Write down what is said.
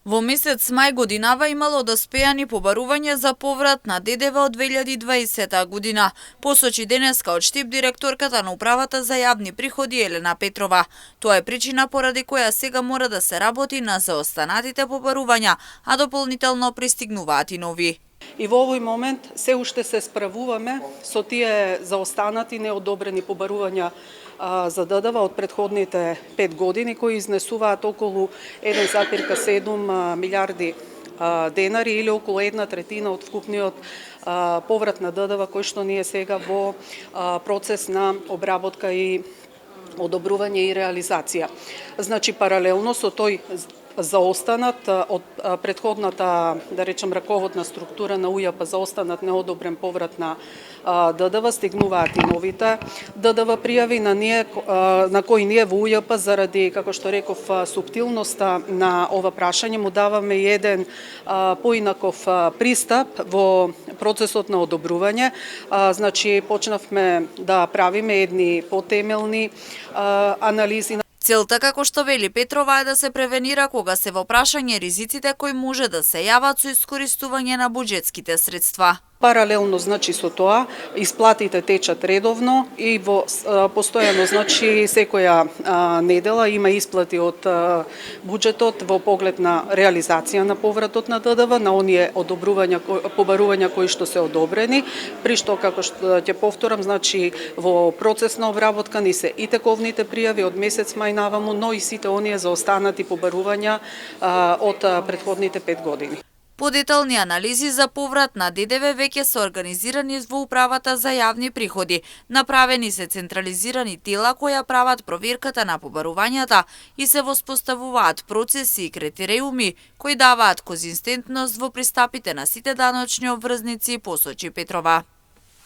Во месец мај годинава имало доспеани побарувања за поврат на ДДВ од 2020 година, посочи денеска од Штип директорката на Управата за јавни приходи Елена Петрова. Тоа е причина поради која сега мора да се работи на заостанатите побарувања, а дополнително пристигнуваат и нови. И во овој момент се уште се справуваме со тие заостанати неодобрени побарувања за ДДВ од претходните 5 години, кои изнесуваат околу 1,7 милиарди денари или околу 1/3 од вкупниот поврат на ДДВ кој што ние сега во процес на обработка и одобрување и реализација. Значи паралелно со тој заостанат од претходната, да речем, раководна структура на УЈП заостанат неодобрен поврат на ДДВ, стигнуваат и новите ДДВ пријави на кои ние во УЈП заради, како што реков, суптилноста на ова прашање му даваме и еден поинаков пристап во процесот на одобрување. Значи почнавме да правиме едни потемелни анализи. Целта, како што вели Петрова, е да се превенира кога се во прашање ризиците кои може да се јават со искористување на буџетските средства. Паралелно, значи, со тоа, исплатите течат редовно и во постојано, значи, секоја недела има исплати од буџетот во поглед на реализација на повратот на ДДВ, на оние побарувања кои што се одобрени, при што, како што ќе повторам, значи, во процес на обработка ни се и тековните пријави од месец мај наваму, но и сите оние заостанати побарувања од претходните 5 години. Подетални анализи за поврат на ДДВ веќе се организирани во Управата за јавни приходи. Направени се централизирани тела која прават проверката на побарувањата и се воспоставуваат процеси и критериуми кои даваат конзистентност во пристапите на сите даночни обврзници, посочи Петрова.